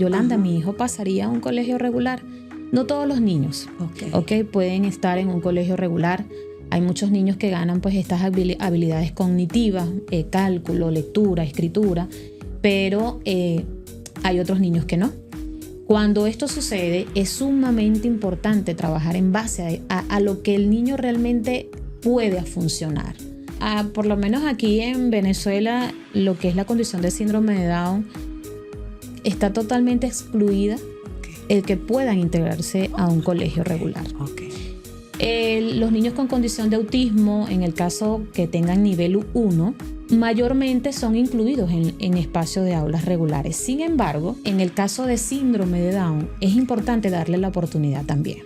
Yolanda, mi hijo pasaría a un colegio regular. No todos los niños, okay, pueden estar en un colegio regular. Hay muchos niños que ganan pues estas habilidades cognitivas, cálculo, lectura, escritura, pero hay otros niños que no. Cuando esto sucede, es sumamente importante trabajar en base a lo que el niño realmente puede funcionar. Por lo menos aquí en Venezuela, lo que es la condición de síndrome de Down está totalmente excluida el que puedan integrarse a un colegio regular. Los niños con condición de autismo, en el caso que tengan nivel 1, mayormente son incluidos en espacios de aulas regulares. Sin embargo, en el caso de síndrome de Down, es importante darle la oportunidad también.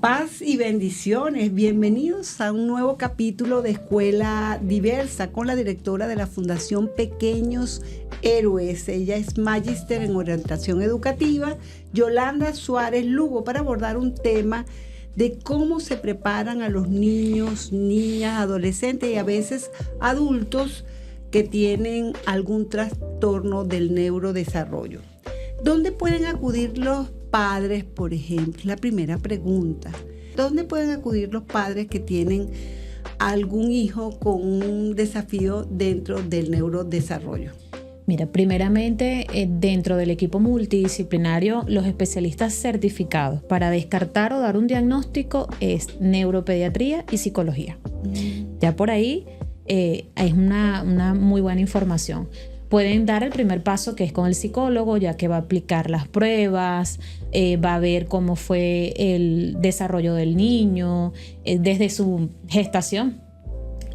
Paz y bendiciones. Bienvenidos a un nuevo capítulo de Escuela Diversa con la directora de la Fundación Pequeños Héroes. Ella es magíster en orientación educativa, Yolanda Suárez Lugo, para abordar un tema de cómo se preparan a los niños, niñas, adolescentes y a veces adultos que tienen algún trastorno del neurodesarrollo. ¿Dónde pueden acudir los padres, por ejemplo? La primera pregunta. ¿Dónde pueden acudir los padres que tienen algún hijo con un desafío dentro del neurodesarrollo? Mira, primeramente, dentro del equipo multidisciplinario, los especialistas certificados para descartar o dar un diagnóstico es neuropediatría y psicología. Ya por ahí es una muy buena información. Pueden dar el primer paso, que es con el psicólogo, ya que va a aplicar las pruebas, va a ver cómo fue el desarrollo del niño desde su gestación.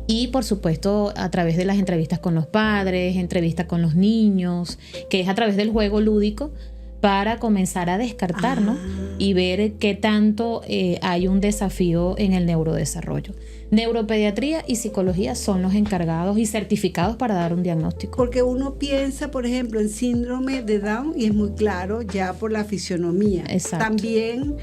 Y por supuesto a través de las entrevistas con los padres, entrevistas con los niños, que es a través del juego lúdico, para comenzar a descartar, ¿no? Y ver qué tanto hay un desafío en el neurodesarrollo. Neuropediatría y psicología son los encargados y certificados para dar un diagnóstico. Porque uno piensa, por ejemplo, en síndrome de Down y es muy claro ya por la fisionomía. Exacto. También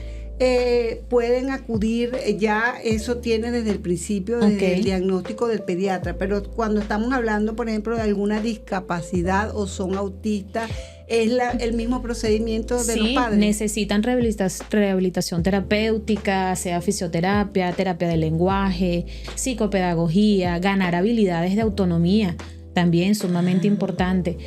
pueden acudir, ya eso tiene desde el principio, desde el diagnóstico del pediatra, pero cuando estamos hablando, por ejemplo, de alguna discapacidad o son autistas, ¿es el mismo procedimiento de los padres? Necesitan rehabilitación terapéutica, sea fisioterapia, terapia de lenguaje, psicopedagogía, ganar habilidades de autonomía, también sumamente importante.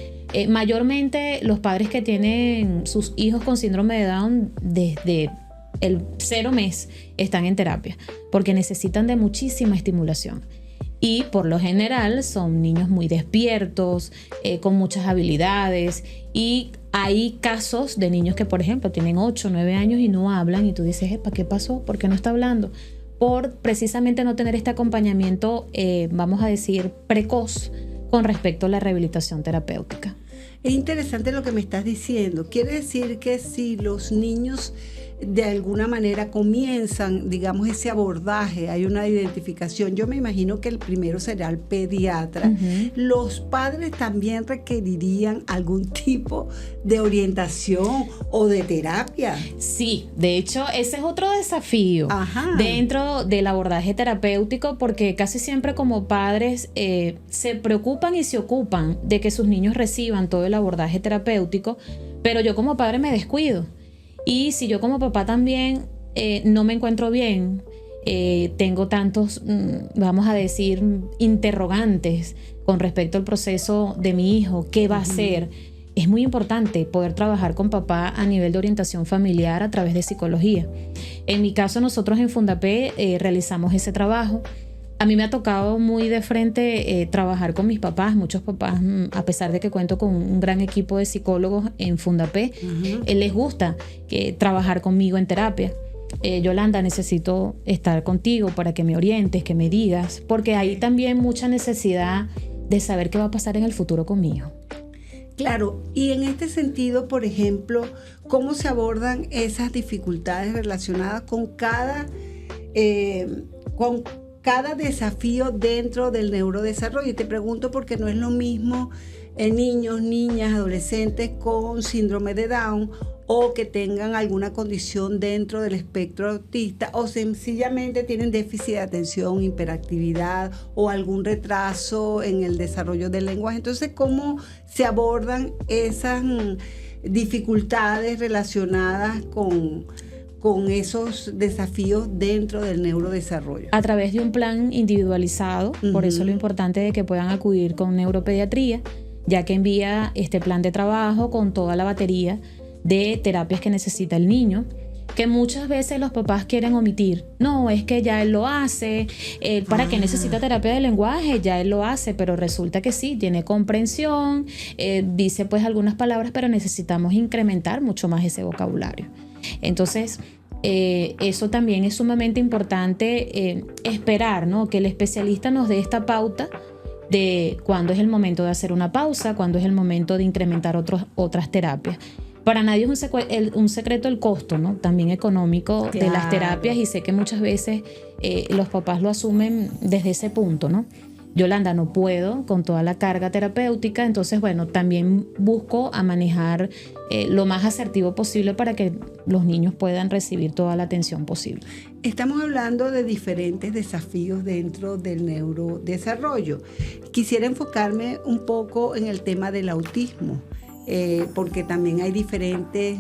Mayormente los padres que tienen sus hijos con síndrome de Down desde el 0 mes están en terapia porque necesitan de muchísima estimulación. Y por lo general son niños muy despiertos, con muchas habilidades, y hay casos de niños que, por ejemplo, tienen 8 o 9 años y no hablan, y tú dices, ¿qué pasó? ¿Por qué no está hablando? Por precisamente no tener este acompañamiento, vamos a decir, precoz con respecto a la rehabilitación terapéutica. Es interesante lo que me estás diciendo. Quiere decir que si los niños de alguna manera comienzan, digamos, ese abordaje, hay una identificación, yo me imagino que el primero será el pediatra. Los padres también requerirían algún tipo de orientación o de terapia. Sí, de hecho ese es otro desafío dentro del abordaje terapéutico, porque casi siempre como padres se preocupan y se ocupan de que sus niños reciban todo el abordaje terapéutico, pero yo como padre me descuido. Y si yo como papá también no me encuentro bien, tengo tantos, vamos a decir, interrogantes con respecto al proceso de mi hijo, ¿qué va a hacer? Es muy importante poder trabajar con papá a nivel de orientación familiar a través de psicología. En mi caso, nosotros en Fundapé realizamos ese trabajo. A mí me ha tocado muy de frente trabajar con mis papás, muchos papás, a pesar de que cuento con un gran equipo de psicólogos en Fundapé, les gusta trabajar conmigo en terapia. Yolanda, necesito estar contigo para que me orientes, que me digas, porque hay también mucha necesidad de saber qué va a pasar en el futuro con mi hijo. Claro, y en este sentido, por ejemplo, ¿cómo se abordan esas dificultades relacionadas con cada desafío dentro del neurodesarrollo? Y te pregunto porque no es lo mismo niños, niñas, adolescentes con síndrome de Down o que tengan alguna condición dentro del espectro autista, o sencillamente tienen déficit de atención, hiperactividad o algún retraso en el desarrollo del lenguaje. Entonces, ¿cómo se abordan esas dificultades relacionadas con esos desafíos dentro del neurodesarrollo? A través de un plan individualizado, por eso lo importante de que puedan acudir con neuropediatría, ya que envía este plan de trabajo con toda la batería de terapias que necesita el niño, que muchas veces los papás quieren omitir. No, es que ya él lo hace, ¿para qué necesita terapia de lenguaje? Ya él lo hace, pero resulta que sí, tiene comprensión, dice pues algunas palabras, pero necesitamos incrementar mucho más ese vocabulario. Entonces, eso también es sumamente importante, esperar, ¿no?, que el especialista nos dé esta pauta de cuándo es el momento de hacer una pausa, cuándo es el momento de incrementar otras terapias. Para nadie es un secreto el costo, ¿no?, también económico, claro, de las terapias, y sé que muchas veces los papás lo asumen desde ese punto, ¿no? Yolanda, no puedo con toda la carga terapéutica, entonces, bueno, también busco a manejar lo más asertivo posible para que los niños puedan recibir toda la atención posible. Estamos hablando de diferentes desafíos dentro del neurodesarrollo. Quisiera enfocarme un poco en el tema del autismo, porque también hay diferentes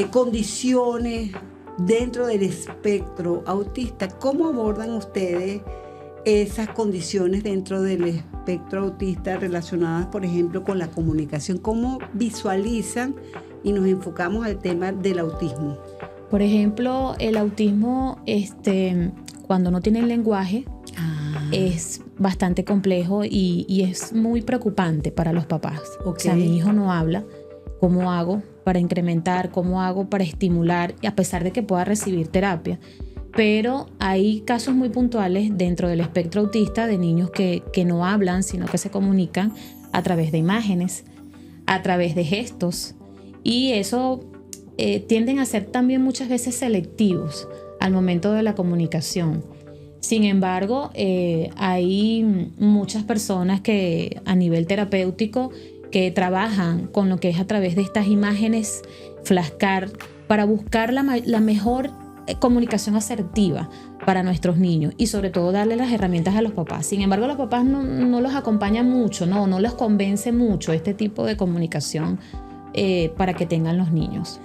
condiciones dentro del espectro autista. ¿Cómo abordan ustedes esas condiciones dentro del espectro autista relacionadas, por ejemplo, con la comunicación? ¿Cómo visualizan y nos enfocamos al tema del autismo? Por ejemplo, el autismo, cuando no tienen lenguaje, es bastante complejo y es muy preocupante para los papás. Okay. O sea, mi hijo no habla, ¿cómo hago para incrementar? ¿Cómo hago para estimular? A pesar de que pueda recibir terapia. Pero hay casos muy puntuales dentro del espectro autista de niños que no hablan, sino que se comunican a través de imágenes, a través de gestos, y eso tienden a ser también muchas veces selectivos al momento de la comunicación. Sin embargo, hay muchas personas que a nivel terapéutico que trabajan con lo que es a través de estas imágenes flashcard para buscar la mejor comunicación asertiva para nuestros niños y sobre todo darle las herramientas a los papás. Sin embargo, los papás no los acompañan mucho, no los convence mucho este tipo de comunicación para que tengan los niños.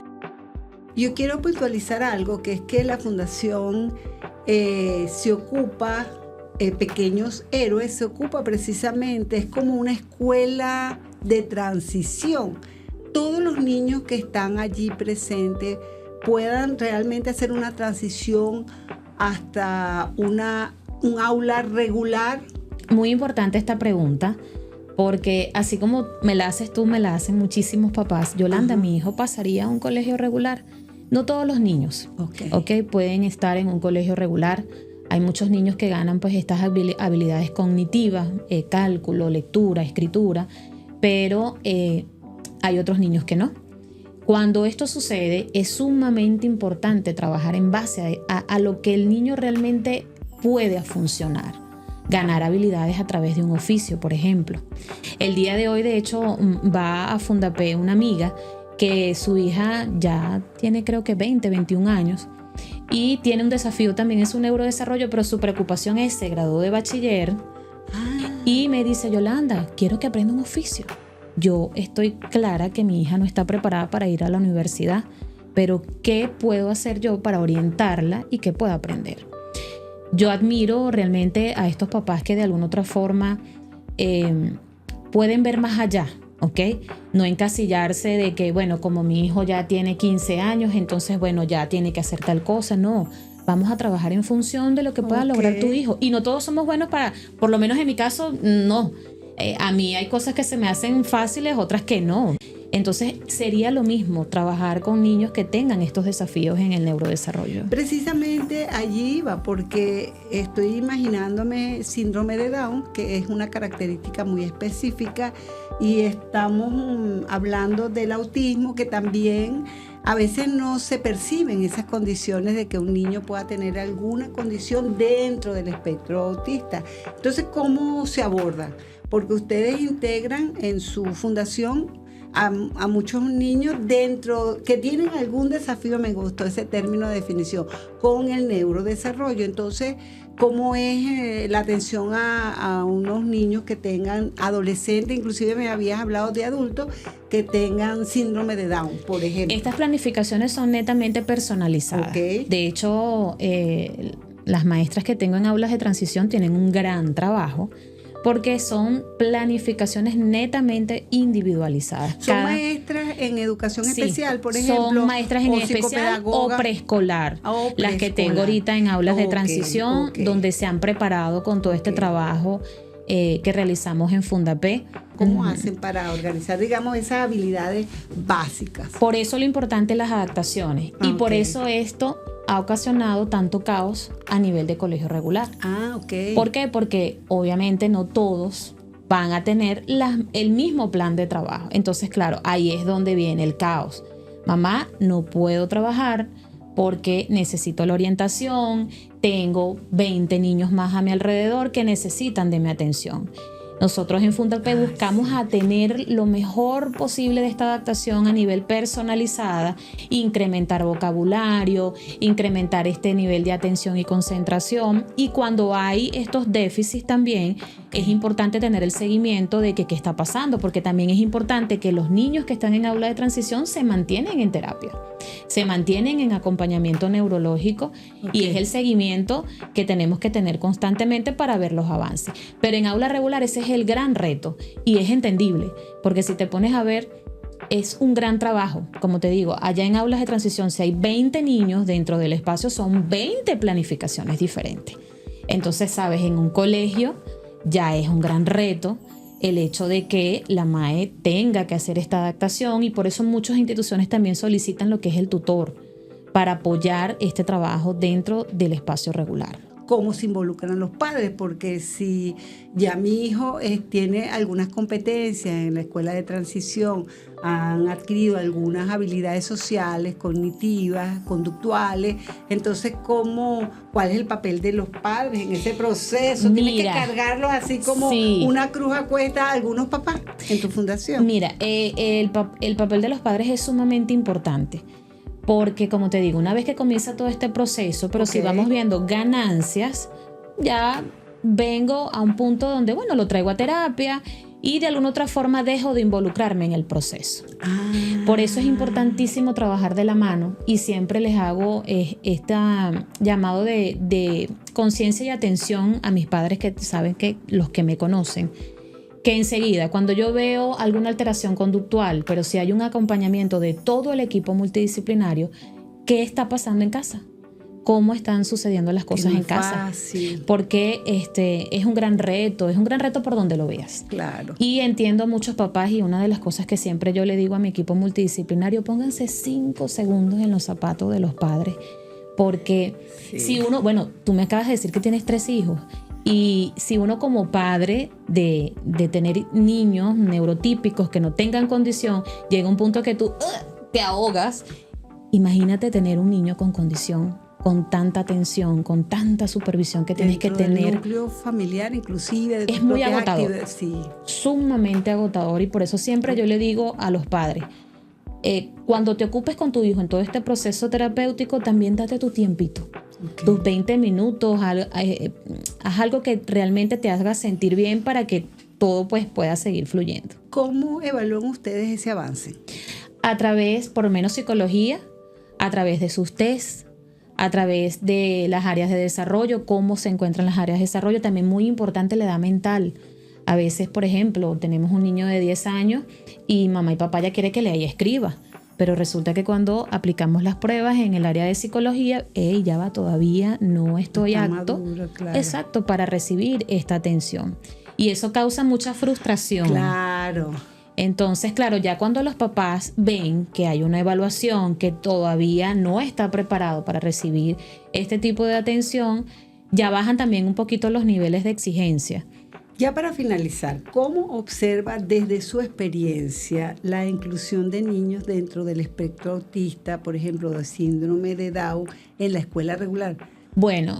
Yo quiero puntualizar algo, que es que la Fundación se ocupa, Pequeños Héroes se ocupa precisamente, es como una escuela de transición. Todos los niños que están allí presentes puedan realmente hacer una transición hasta un aula regular. Muy importante esta pregunta, porque así como me la haces tú, me la hacen muchísimos papás. Yolanda, mi hijo pasaría a un colegio regular. No todos los niños, okay, pueden estar en un colegio regular. Hay muchos niños que ganan pues estas habilidades cognitivas, cálculo, lectura, escritura, pero hay otros niños que no. Cuando esto sucede, es sumamente importante trabajar en base a lo que el niño realmente puede funcionar. Ganar habilidades a través de un oficio, por ejemplo. El día de hoy, de hecho, va a Fundapé una amiga que su hija ya tiene creo que 21 años y tiene un desafío también en su neurodesarrollo, pero su preocupación es, se graduó de bachiller y me dice, Yolanda, quiero que aprenda un oficio. Yo estoy clara que mi hija no está preparada para ir a la universidad, pero ¿qué puedo hacer yo para orientarla y qué pueda aprender? Yo admiro realmente a estos papás que de alguna otra forma pueden ver más allá, ¿ok? No encasillarse de que, bueno, como mi hijo ya tiene 15 años, entonces, bueno, ya tiene que hacer tal cosa. No, vamos a trabajar en función de lo que pueda lograr tu hijo. Y no todos somos buenos para, por lo menos en mi caso, no. A mí hay cosas que se me hacen fáciles, otras que no. Entonces sería lo mismo trabajar con niños que tengan estos desafíos en el neurodesarrollo. Precisamente allí va, porque estoy imaginándome síndrome de Down, que es una característica muy específica, y estamos hablando del autismo, que también a veces no se perciben esas condiciones de que un niño pueda tener alguna condición dentro del espectro autista. Entonces, ¿cómo se aborda? Porque ustedes integran en su fundación a muchos niños dentro que tienen algún desafío, me gustó ese término de definición, con el neurodesarrollo. Entonces, ¿cómo es la atención a unos niños que tengan adolescentes? Inclusive me habías hablado de adultos que tengan síndrome de Down, por ejemplo. Estas planificaciones son netamente personalizadas. Okay. De hecho, las maestras que tengo en aulas de transición tienen un gran trabajo porque son planificaciones netamente individualizadas. ¿Son maestras en educación especial, por ejemplo? Son maestras en especial o preescolar. Las que tengo ahorita en aulas de transición, donde se han preparado con todo este trabajo que realizamos en Fundapé. ¿Cómo hacen para organizar, digamos, esas habilidades básicas? Por eso lo importante es las adaptaciones. Y por eso esto ha ocasionado tanto caos a nivel de colegio regular. ¿Por qué? Porque obviamente no todos van a tener el mismo plan de trabajo. Entonces, claro, ahí es donde viene el caos. Mamá, no puedo trabajar porque necesito la orientación, tengo 20 niños más a mi alrededor que necesitan de mi atención. Nosotros en Fundapé buscamos a tener lo mejor posible de esta adaptación a nivel personalizada, incrementar vocabulario, incrementar este nivel de atención y concentración. Y cuando hay estos déficits también es importante tener el seguimiento de qué está pasando, porque también es importante que los niños que están en aula de transición se mantienen en terapia, se mantienen en acompañamiento neurológico y es el seguimiento que tenemos que tener constantemente para ver los avances. Pero en aula regular ese es el gran reto y es entendible, porque si te pones a ver, es un gran trabajo. Como te digo, allá en aulas de transición, si hay 20 niños dentro del espacio, son 20 planificaciones diferentes. Entonces, sabes, en un colegio ya es un gran reto el hecho de que la MAE tenga que hacer esta adaptación, y por eso muchas instituciones también solicitan lo que es el tutor para apoyar este trabajo dentro del espacio regular. ¿Cómo se involucran los padres? Porque si ya mi hijo tiene algunas competencias en la escuela de transición, han adquirido algunas habilidades sociales, cognitivas, conductuales, entonces ¿cuál es el papel de los padres en ese proceso? ¿Tienes que cargarlos así como una cruz a cuesta a algunos papás en tu fundación? Mira, el papel de los padres es sumamente importante. Porque, como te digo, una vez que comienza todo este proceso, pero si vamos viendo ganancias, ya vengo a un punto donde, bueno, lo traigo a terapia y de alguna otra forma dejo de involucrarme en el proceso. Por eso es importantísimo trabajar de la mano, y siempre les hago este llamado de conciencia y atención a mis padres, que saben que los que me conocen, que enseguida, cuando yo veo alguna alteración conductual, pero si hay un acompañamiento de todo el equipo multidisciplinario, ¿qué está pasando en casa? ¿Cómo están sucediendo las cosas en casa? Fácil. Porque es un gran reto por donde lo veas. Claro. Y entiendo a muchos papás, y una de las cosas que siempre yo le digo a mi equipo multidisciplinario, pónganse 5 segundos en los zapatos de los padres, porque si uno, bueno, tú me acabas de decir que tienes 3 hijos, y si uno como padre de tener niños neurotípicos que no tengan condición, llega un punto que tú te ahogas, imagínate tener un niño con condición, con tanta atención, con tanta supervisión que tienes que tener. El núcleo familiar inclusive. Es muy agotador, sumamente agotador, y por eso siempre yo le digo a los padres, cuando te ocupes con tu hijo en todo este proceso terapéutico, también date tu tiempito. Tus 20 minutos, haz algo que realmente te haga sentir bien para que todo pues pueda seguir fluyendo. ¿Cómo evalúan ustedes ese avance? A través, por lo menos psicología, a través de sus tests, a través de las áreas de desarrollo, cómo se encuentran las áreas de desarrollo. También muy importante la edad mental. A veces, por ejemplo, tenemos un niño de 10 años y mamá y papá ya quiere que lea y escriba. Pero resulta que cuando aplicamos las pruebas en el área de psicología, ya va, todavía no estoy apto, maduro, claro. Exacto, para recibir esta atención. Y eso causa mucha frustración. Claro. Entonces, claro, ya cuando los papás ven que hay una evaluación que todavía no está preparado para recibir este tipo de atención, ya bajan también un poquito los niveles de exigencia. Ya para finalizar, ¿cómo observa desde su experiencia la inclusión de niños dentro del espectro autista, por ejemplo, de síndrome de Down en la escuela regular? Bueno,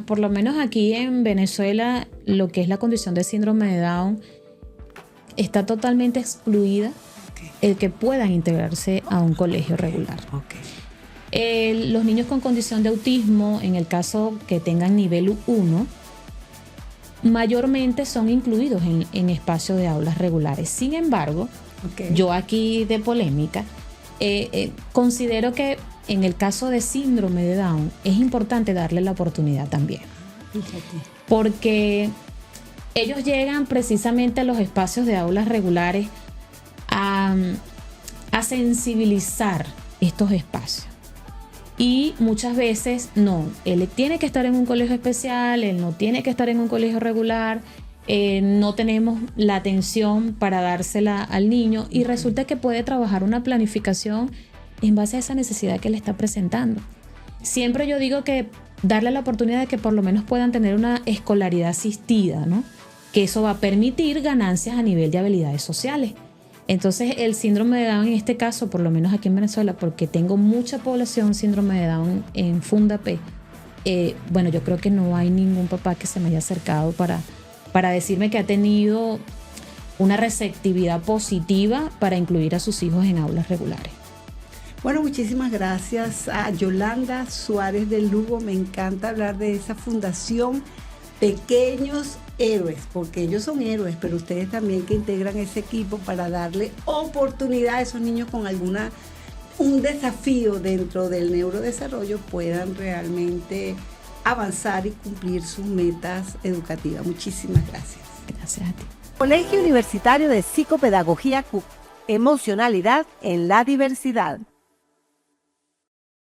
por lo menos aquí en Venezuela, lo que es la condición de síndrome de Down está totalmente excluida el que puedan integrarse a un colegio regular. Los niños con condición de autismo, en el caso que tengan nivel 1, mayormente son incluidos en espacios de aulas regulares. Sin embargo, yo aquí de polémica, considero que en el caso de síndrome de Down es importante darle la oportunidad también. Porque ellos llegan precisamente a los espacios de aulas regulares a sensibilizar estos espacios. Y muchas veces no, él tiene que estar en un colegio especial, él no tiene que estar en un colegio regular, no tenemos la atención para dársela al niño y resulta que puede trabajar una planificación en base a esa necesidad que le está presentando. Siempre yo digo que darle la oportunidad de que por lo menos puedan tener una escolaridad asistida, ¿no? Que eso va a permitir ganancias a nivel de habilidades sociales. Entonces el síndrome de Down en este caso, por lo menos aquí en Venezuela, porque tengo mucha población síndrome de Down en Fundapé, bueno, yo creo que no hay ningún papá que se me haya acercado para decirme que ha tenido una receptividad positiva para incluir a sus hijos en aulas regulares. Bueno, muchísimas gracias a Yolanda Suárez de Lugo. Me encanta hablar de esa fundación Pequeños Héroes, porque ellos son héroes, pero ustedes también que integran ese equipo para darle oportunidad a esos niños con un desafío dentro del neurodesarrollo puedan realmente avanzar y cumplir sus metas educativas. Muchísimas gracias. Gracias a ti. Colegio Universitario de Psicopedagogía CUC. Emocionalidad en la diversidad.